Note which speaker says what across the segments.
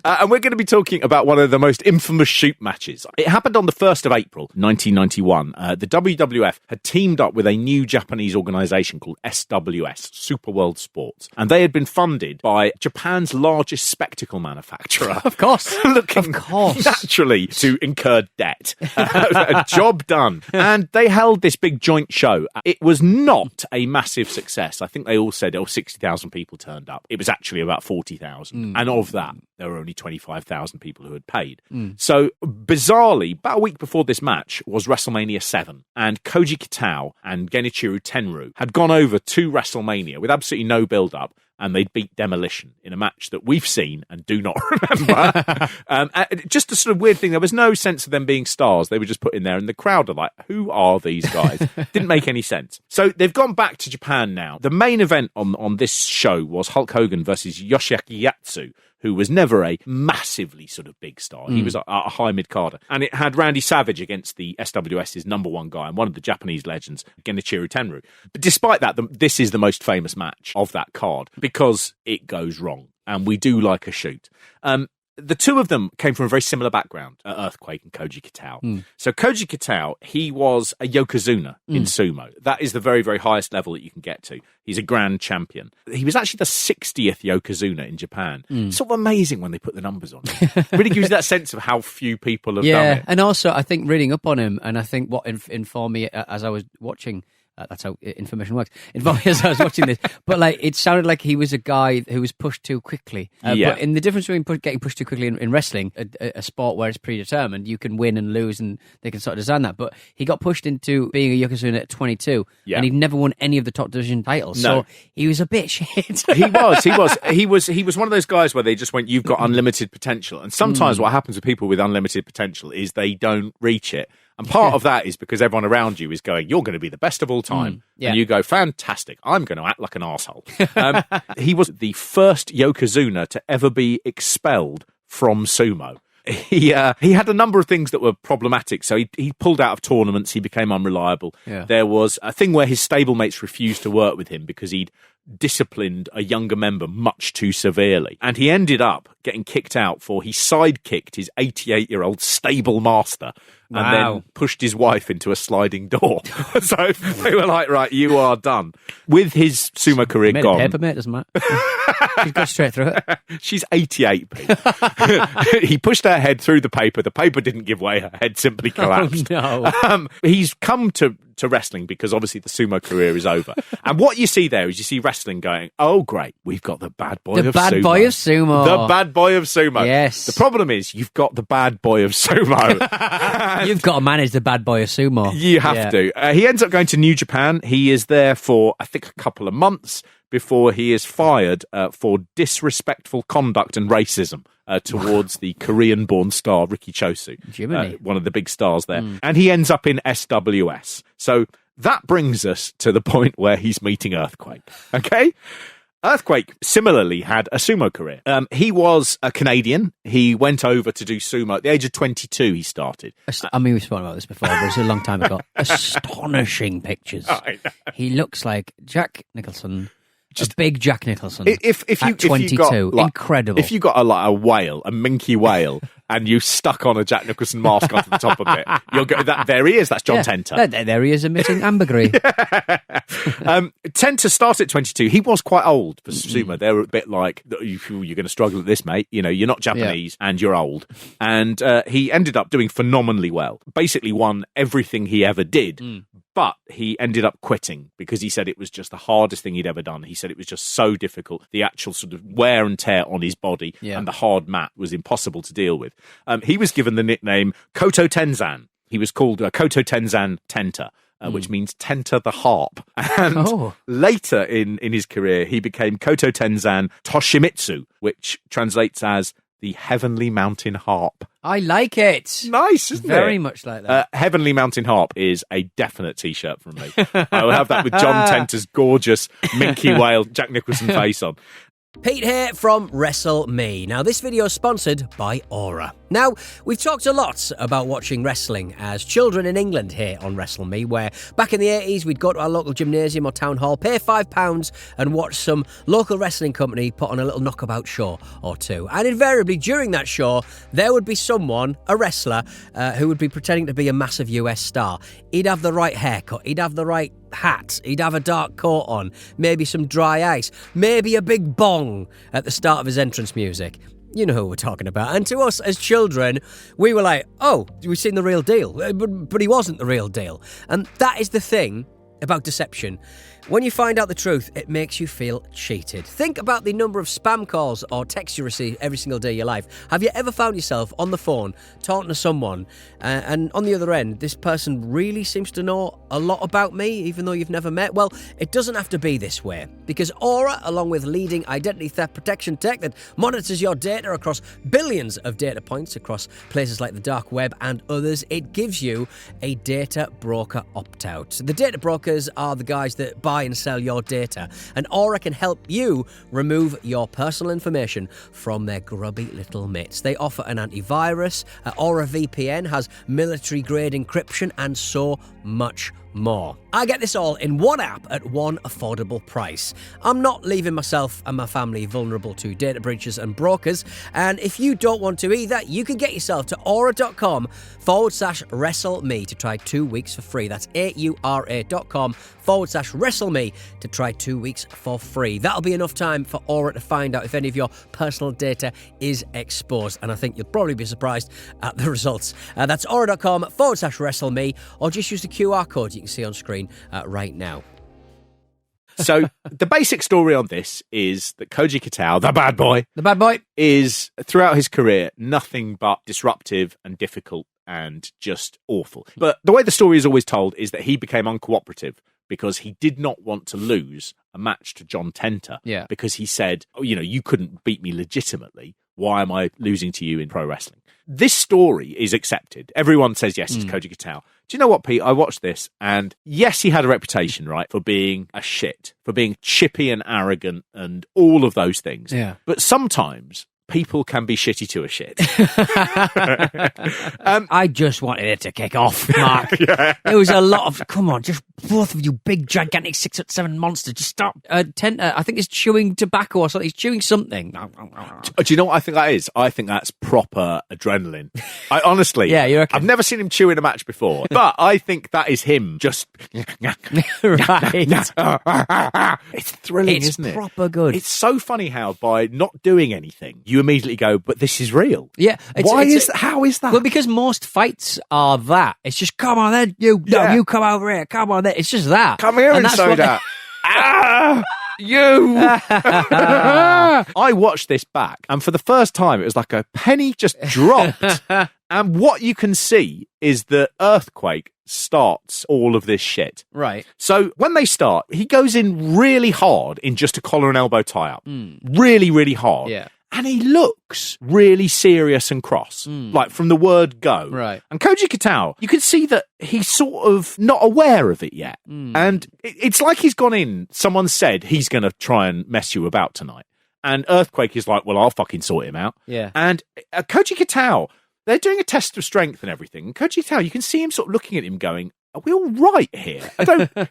Speaker 1: And we're going to be talking about one of the most infamous shoot matches. It happened on the 1st of April, 1991. The WWF had teamed up with a new Japanese organisation called SWS, Super World Sports. And they had been funded by Japan's largest spectacle manufacturer.
Speaker 2: Of course.
Speaker 1: Looking naturally to incur debt. A job done. And they held this big joint show. It was not a massive success. I think they all said, 60,000 people turned up. It was actually about 40,000. And of that, there were only 25,000 people who had paid. So, bizarrely, about a week before this match was WrestleMania 7. And Koji Kitao and Genichiro Tenryu had gone over to WrestleMania with absolutely no build-up. And they'd beat Demolition in a match that we've seen and do not remember. Just a sort of weird thing. There was no sense of them being stars. They were just put in there, and the crowd are like, who are these guys? Didn't make any sense. So they've gone back to Japan now. The main event on this show was Hulk Hogan versus Yoshiaki Yatsu, who was never a massively sort of big star. He was a high mid-carder. And it had Randy Savage against the SWS's number one guy and one of the Japanese legends, Genichiro Tenryu. But despite that, this is the most famous match of that card because it goes wrong. And we do like a shoot. The two of them came from a very similar background, Earthquake and Koji Kitao. So Koji Kitao, he was a Yokozuna in sumo. That is the very, very highest level that you can get to. He's a grand champion. He was actually the 60th Yokozuna in Japan. It's sort of amazing when they put the numbers on it. Really gives you that sense of how few people have done it.
Speaker 2: Yeah, and also I think reading up on him, and I think what informed me as I was watching, that's how information works. As I was watching this, but it sounded like he was a guy who was pushed too quickly. But in the difference between getting pushed too quickly in wrestling, a sport where it's predetermined, you can win and lose, and they can sort of design that. But he got pushed into being a Yokozuna at 22, and he'd never won any of the top division titles.
Speaker 1: No.
Speaker 2: So he was a bit shit.
Speaker 1: He was one of those guys where they just went, "You've got unlimited potential." And sometimes what happens with people with unlimited potential is they don't reach it. And part of that is because everyone around you is going, you're going to be the best of all time. And you go, fantastic, I'm going to act like an arsehole. He was the first Yokozuna to ever be expelled from sumo. He had a number of things that were problematic. So he pulled out of tournaments. He became unreliable. There was a thing where his stablemates refused to work with him because he'd disciplined a younger member much too severely. And he ended up getting kicked out for he sidekicked his 88-year-old stable master and then pushed his wife into a sliding door. So they were like, right, you are done. With his sumo career gone.
Speaker 2: Paper, mate, doesn't matter. He's got straight through it.
Speaker 1: She's 88. He pushed her head through the paper. The paper didn't give way. Her head simply collapsed.
Speaker 2: Oh, no.
Speaker 1: He's come to wrestling because obviously the sumo career is over. And what you see there is you see wrestling going, oh, great, we've got the bad boy of sumo.
Speaker 2: The bad boy of sumo.
Speaker 1: The bad boy of sumo.
Speaker 2: Yes.
Speaker 1: The problem is you've got the bad boy of sumo.
Speaker 2: You've got to manage the bad boy of sumo.
Speaker 1: You have to. He ends up going to New Japan. He is there for, I think, a couple of months before he is fired for disrespectful conduct and racism towards the Korean-born star Riki Chosu, one of the big stars there. And he ends up in SWS. So that brings us to the point where he's meeting Earthquake. Okay? Earthquake similarly had a sumo career. He was a Canadian. He went over to do sumo. At the age of 22, he started.
Speaker 2: I mean, we've spoken about this before, but it's a long time ago. Astonishing pictures. He looks like Jack Nicholson. Just a big Jack Nicholson. If you 22, got, incredible.
Speaker 1: If you got a whale, a minky whale, and you stuck on a Jack Nicholson mask onto the top of it, you'll go. There he is. That's John Tenta.
Speaker 2: There he is, emitting ambergris.
Speaker 1: Tenta started at 22. He was quite old for sumo. They were a bit like, you're going to struggle at this, mate. You know, you're not Japanese and you're old. And he ended up doing phenomenally well. Basically won everything he ever did. But he ended up quitting because he said it was just the hardest thing he'd ever done. He said it was just so difficult. The actual sort of wear and tear on his body and the hard mat was impossible to deal with. He was given the nickname Koto Tenzan. He was called Koto Tenzan Tenta, which means Tenta the Harp. And later in his career, he became Koto Tenzan Toshimitsu, which translates as the Heavenly Mountain Harp.
Speaker 2: I like it.
Speaker 1: Nice, isn't it?
Speaker 2: Very much like that.
Speaker 1: Heavenly Mountain Harp is a definite T-shirt from me. I will have that with John Tenta's gorgeous minky whale Jack Nicholson face on.
Speaker 3: Pete here from Wrestle Me. Now, this video is sponsored by Aura. Now, we've talked a lot about watching wrestling as children in England here on Wrestle Me, where back in the 80s, we'd go to our local gymnasium or town hall, pay £5 and watch some local wrestling company put on a little knockabout show or two. And invariably, during that show, there would be someone, a wrestler, who would be pretending to be a massive US star. He'd have the right haircut, he'd have the right hat, he'd have a dark coat on, maybe some dry ice, maybe a big bong at the start of his entrance music. You know who we're talking about. And to us as children, we were like, oh, we've seen the real deal. But he wasn't the real deal. And that is the thing about deception. When you find out the truth, it makes you feel cheated. Think about the number of spam calls or texts you receive every single day of your life. Have you ever found yourself on the phone talking to someone and on the other end, this person really seems to know a lot about me, even though you've never met? Well, it doesn't have to be this way, because Aura, along with leading identity theft protection tech that monitors your data across billions of data points across places like the dark web and others, it gives you a data broker opt-out. The data brokers are the guys that buy and sell your data, and Aura can help you remove your personal information from their grubby little mitts. They offer an antivirus, Aura VPN has military-grade encryption, and so much more. I get this all in one app at one affordable price. I'm not leaving myself and my family vulnerable to data breaches and brokers, and if you don't want to either, you can get yourself to aura.com/WrestleMe to try 2 weeks for free. That's aura.com/WrestleMe to try 2 weeks for free. That'll be enough time for Aura to find out if any of your personal data is exposed, and I think you'll probably be surprised at the results. That's aura.com/WrestleMe, or just use the QR code you can see on screen right now.
Speaker 1: So the basic story on this is that Koji Kitao, the bad boy, is throughout his career nothing but disruptive and difficult and just awful. But the way the story is always told is that he became uncooperative because he did not want to lose a match to John Tenta.
Speaker 2: Yeah.
Speaker 1: Because he said, oh, you know, you couldn't beat me legitimately. Why am I losing to you in pro wrestling? This story is accepted. Everyone says, yes, it's Koji Kitao. Do you know what, Pete? I watched this, and yes, he had a reputation, right, for being a shit, for being chippy and arrogant and all of those things.
Speaker 2: Yeah.
Speaker 1: But sometimes people can be shitty to a shit.
Speaker 2: I just wanted it to kick off, Mark. Yeah. There was a lot of, come on, just both of you big, gigantic 6'7" monsters, just stop. Tenta, I think he's chewing tobacco or something. He's chewing something.
Speaker 1: Do you know what I think that is? I think that's proper adrenaline. I honestly,
Speaker 2: yeah, you reckon?
Speaker 1: I've never seen him chew in a match before, but I think that is him just...
Speaker 2: Right.
Speaker 1: It's thrilling, isn't it?
Speaker 2: It's proper good.
Speaker 1: It's so funny how by not doing anything, you immediately go, but this is real.
Speaker 2: Yeah.
Speaker 1: How is that?
Speaker 2: Well, because most fights are that. It's just, come on then, you come over here, come on then. It's just that.
Speaker 1: Come here and soda. You! I watched this back, and for the first time, it was like a penny just dropped. And what you can see is that Earthquake starts all of this shit.
Speaker 2: Right.
Speaker 1: So when they start, he goes in really hard in just a collar and elbow tie-up. Really, really hard.
Speaker 2: Yeah.
Speaker 1: And he looks really serious and cross, like from the word go.
Speaker 2: Right.
Speaker 1: And Koji Kitao, you can see that he's sort of not aware of it yet. And it's like he's gone in, someone said he's going to try and mess you about tonight. And Earthquake is like, well, I'll fucking sort him out.
Speaker 2: Yeah.
Speaker 1: And Koji Kitao, they're doing a test of strength and everything. And Koji Kitao, you can see him sort of looking at him going, are we all right here?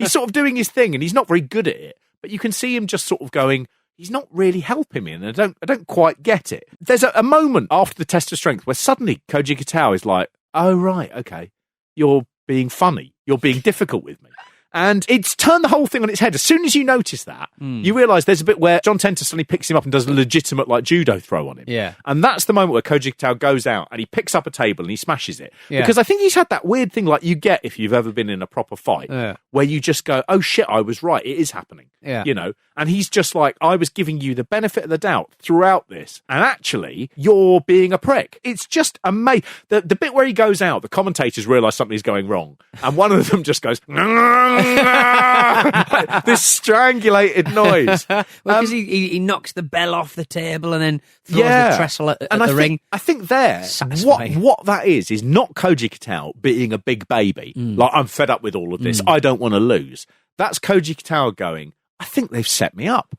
Speaker 1: He's sort of doing his thing and he's not very good at it. But you can see him just sort of going, he's not really helping me, and I don't quite get it. There's a moment after the test of strength where suddenly Koji Kitao is like, oh, right, okay, you're being funny. You're being difficult with me. And it's turned the whole thing on its head. As soon as you notice that, you realise there's a bit where John Tenta suddenly picks him up and does a legitimate like judo throw on him.
Speaker 2: Yeah.
Speaker 1: And that's the moment where Koji Kitao goes out and he picks up a table and he smashes it.
Speaker 2: Yeah.
Speaker 1: Because I think he's had that weird thing like you get if you've ever been in a proper fight, where you just go, oh shit, I was right, it is happening.
Speaker 2: Yeah.
Speaker 1: You know? And he's just like, I was giving you the benefit of the doubt throughout this, and actually, you're being a prick. It's just amazing. The bit where he goes out, the commentators realise something's going wrong, and one of them just goes, this strangulated noise.
Speaker 2: Well, because he knocks the bell off the table and then throws the trestle at the ring.
Speaker 1: I think there, what that is not Koji Kitao being a big baby. Like, I'm fed up with all of this. I don't want to lose. That's Koji Kitao going, I think they've set me up.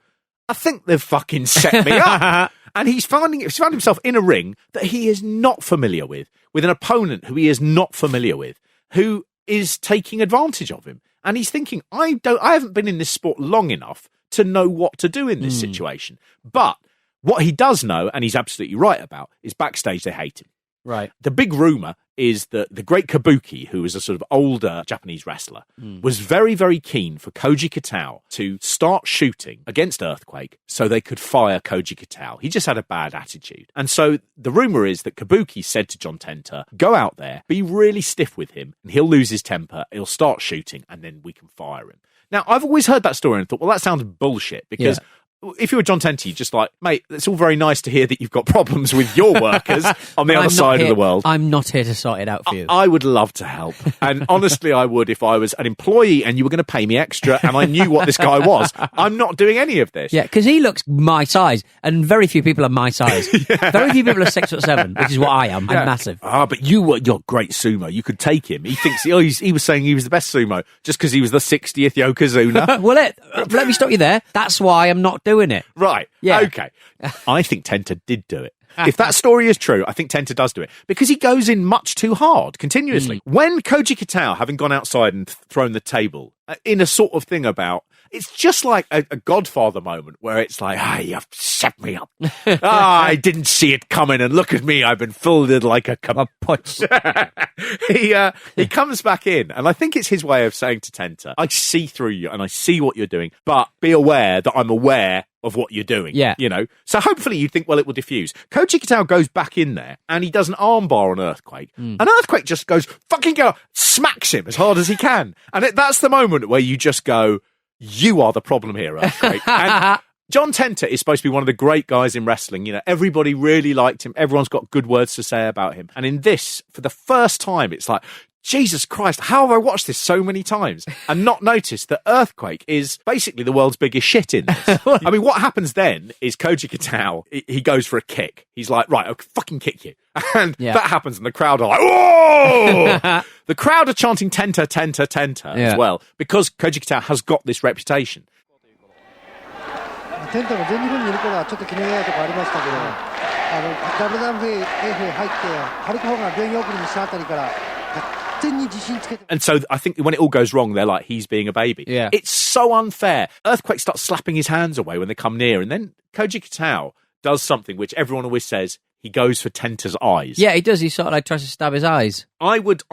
Speaker 1: I think they've fucking set me up. And he's found himself in a ring that he is not familiar with an opponent who he is not familiar with, who is taking advantage of him. And he's thinking, I haven't been in this sport long enough to know what to do in this situation. But what he does know, and he's absolutely right about, is backstage they hate him.
Speaker 2: Right.
Speaker 1: The big rumour is that the great Kabuki, who was a sort of older Japanese wrestler, was very, very keen for Koji Kitao to start shooting against Earthquake so they could fire Koji Kitao. He just had a bad attitude. And so the rumour is that Kabuki said to John Tenta, go out there, be really stiff with him, and he'll lose his temper, he'll start shooting, and then we can fire him. Now, I've always heard that story and thought, well, that sounds bullshit, because... Yeah. If you were John Tenta, you're just like, mate, it's all very nice to hear that you've got problems with your workers on the other side of the world.
Speaker 2: I'm not here to sort it out for you.
Speaker 1: I would love to help. And honestly, I would if I was an employee and you were going to pay me extra and I knew what this guy was. I'm not doing any of this.
Speaker 2: Yeah, because he looks my size, and very few people are my size. Yeah. Very few people are 6'7", which is what I am. Yeah. I'm massive.
Speaker 1: But you're great sumo. You could take him. He thinks he was saying he was the best sumo just because he was the 60th Yokozuna.
Speaker 2: Well, let me stop you there. That's why I'm not doing it.
Speaker 1: Right. Yeah. Okay. I think Tenta did do it. If that story is true, I think Tenta does do it because he goes in much too hard continuously. When Koji Kitao, having gone outside and thrown the table in a sort of thing about, it's just like a Godfather moment where it's like, you've set me up. I didn't see it coming, and look at me, I've been folded like a
Speaker 2: putz.
Speaker 1: He comes back in, and I think it's his way of saying to Tenta, I see through you, and I see what you're doing, but be aware that I'm aware of what you're doing.
Speaker 2: Yeah.
Speaker 1: You know? So hopefully you think, well, it will diffuse. Koji Kitao goes back in there, and he does an armbar on Earthquake, and Earthquake just goes, fucking go, smacks him as hard as he can. And that's the moment where you just go, you are the problem here, Earthquake. And John Tenta is supposed to be one of the great guys in wrestling. You know, everybody really liked him. Everyone's got good words to say about him. And in this, for the first time, it's like, Jesus Christ, how have I watched this so many times and not noticed that Earthquake is basically the world's biggest shit in this? I mean, what happens then is Koji Kitao, he goes for a kick. He's like, right, I'll fucking kick you. And that happens and the crowd are like, whoa! The crowd are chanting Tenta, Tenta, Tenta as well because Koji Kitao has got this reputation.
Speaker 4: テンタも全日本にいる頃はちょっと決めないとこありましたけど、WWF 入ってハルク・ホーガン病院送りにしたあたりから And
Speaker 1: so I think when it all goes wrong, they're like, he's being a baby.
Speaker 2: Yeah.
Speaker 1: It's so unfair. Earthquake starts slapping his hands away when they come near, and then Koji Kitao does something which everyone always says, he goes for Tenta's eyes.
Speaker 2: Yeah, he does. He sort of like tries to stab his eyes.
Speaker 1: I would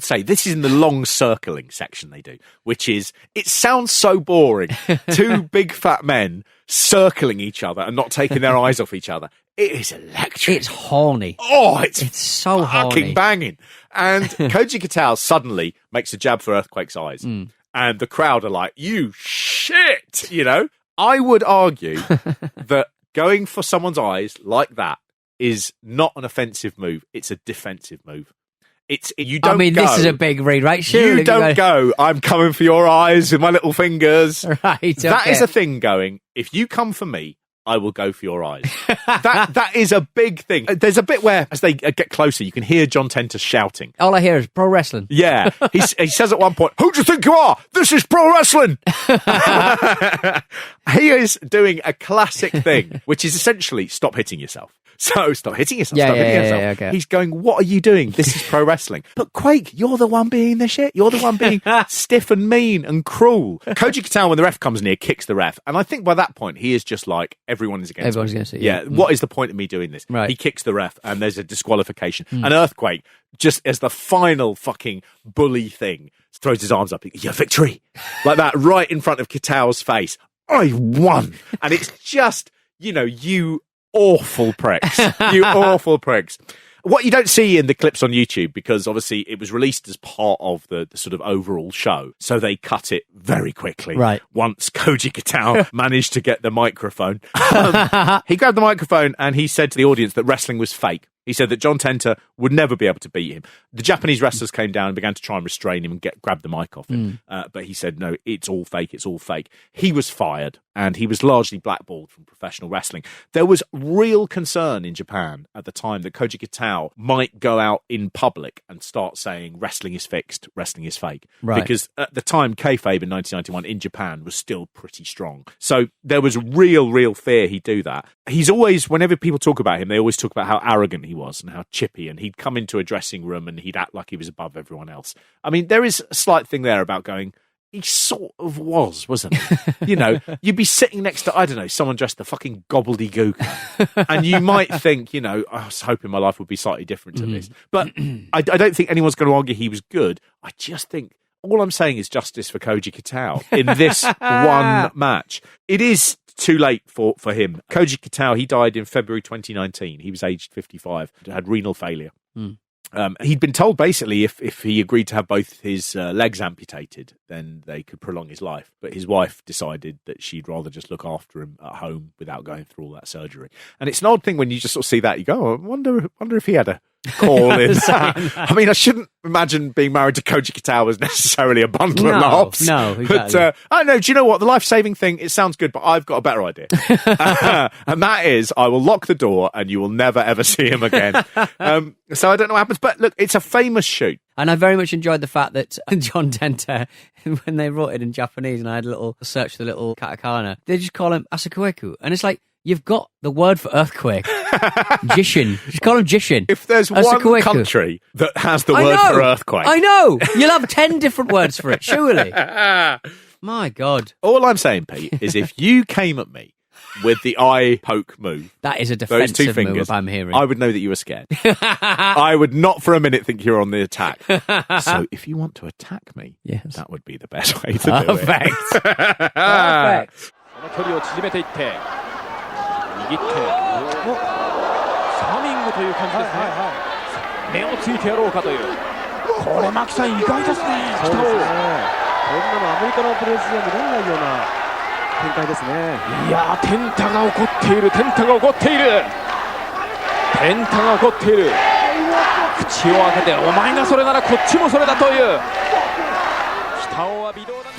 Speaker 1: say this is in the long circling section they do, which is, it sounds so boring. Two big fat men circling each other and not taking their eyes off each other. It is electric.
Speaker 2: It's horny.
Speaker 1: Oh, it's
Speaker 2: so
Speaker 1: fucking
Speaker 2: horny.
Speaker 1: Banging. And Koji Kitao suddenly makes a jab for Earthquake's eyes. And the crowd are like, you shit, you know? I would argue that going for someone's eyes like that is not an offensive move. It's a defensive move. You don't go.
Speaker 2: This is a big read, right? Sure,
Speaker 1: you don't go, I'm coming for your eyes with my little fingers.
Speaker 2: Right, okay.
Speaker 1: That is a thing going, if you come for me, I will go for your eyes. That is a big thing. There's a bit where, as they get closer, you can hear John Tenta shouting.
Speaker 2: All I hear is pro wrestling.
Speaker 1: Yeah. He says at one point, who do you think you are? This is pro wrestling. He is doing a classic thing, which is essentially stop hitting yourself. So stop hitting yourself. Stop hitting yourself.
Speaker 2: Yeah, okay.
Speaker 1: He's going, what are you doing? This is pro wrestling. But Quake, you're the one being the shit. You're the one being stiff and mean and cruel. Koji Kitao, when the ref comes near, kicks the ref. And I think by that point, he is just like, everyone is against
Speaker 2: Everyone's
Speaker 1: me.
Speaker 2: against it.
Speaker 1: Yeah. What is the point of me doing this?
Speaker 2: Right.
Speaker 1: He kicks the ref and there's a disqualification. An Earthquake, just as the final fucking bully thing, throws his arms up. Your victory. Like that, right in front of Kitao's face. I won. And it's just, you awful pricks. You awful pricks. What you don't see in the clips on YouTube, because obviously it was released as part of the sort of overall show, so they cut it very quickly.
Speaker 2: Right.
Speaker 1: Once Koji Kitao managed to get the microphone. He grabbed the microphone and he said to the audience that wrestling was fake. He said that John Tenta would never be able to beat him. The Japanese wrestlers came down and began to try and restrain him and grab the mic off him. But he said, no, it's all fake. It's all fake. He was fired and he was largely blackballed from professional wrestling. There was real concern in Japan at the time that Koji Kitao might go out in public and start saying wrestling is fixed, wrestling is fake.
Speaker 2: Right.
Speaker 1: Because at the time, kayfabe in 1991 in Japan was still pretty strong. So there was real fear he'd do that. He's always, whenever people talk about him, they always talk about how arrogant he was and how chippy, and he'd come into a dressing room and he'd act like he was above everyone else. I mean, there is a slight thing there about going, he sort of was, wasn't he? You know, you'd be sitting next to, I don't know, someone dressed the fucking gobbledygooker, and you might think, you know, I was hoping my life would be slightly different to this. But I don't think anyone's going to argue he was good. I just think all I'm saying is justice for Koji Kitao in this one match. It is too late for him. Koji Kitao, he died in February 2019. He was aged 55, had renal failure. He'd been told basically if he agreed to have both his legs amputated, then they could prolong his life. But his wife decided that she'd rather just look after him at home without going through all that surgery. And it's an odd thing when you just sort of see that, you go, oh, I wonder if he had a call in that. I mean, I shouldn't imagine being married to Koji Kitao was necessarily a bundle of laughs.
Speaker 2: No, exactly.
Speaker 1: But I don't know, do you know what? The life-saving thing, it sounds good, but I've got a better idea. And that is, I will lock the door and you will never, ever see him again. So I don't know what happens, but look, it's a famous shoot.
Speaker 2: And I very much enjoyed the fact that John Tenta, when they wrote it in Japanese, and I had a little search for the little katakana, they just call him Asakueku. And it's like, you've got the word for earthquake. Jishin. Just call him Jishin.
Speaker 1: If there's one country that has the word for earthquake.
Speaker 2: I know. You'll have 10 different words for it, surely. My God.
Speaker 1: All I'm saying, Pete, is if you came at me with the eye poke move,
Speaker 2: that is a
Speaker 1: those two
Speaker 2: defensive
Speaker 1: fingers,
Speaker 2: move, I'm hearing.
Speaker 1: I would know that you were scared. I would not for a minute think you're on the attack. So if you want to attack me,
Speaker 2: yes,
Speaker 1: that would be the best way to do it.
Speaker 2: Perfect. Perfect.
Speaker 5: 握ってサミングという感じですね、目をついてやろうかという、これ牧さん意外ですね。そうですね、こんなのアメリカのプレースでは見られないような展開ですね。いやー、テンタが怒っている、テンタが怒っている、テンタが怒っている。口を開けて、お前がそれならこっちもそれだという。北尾は微動だ。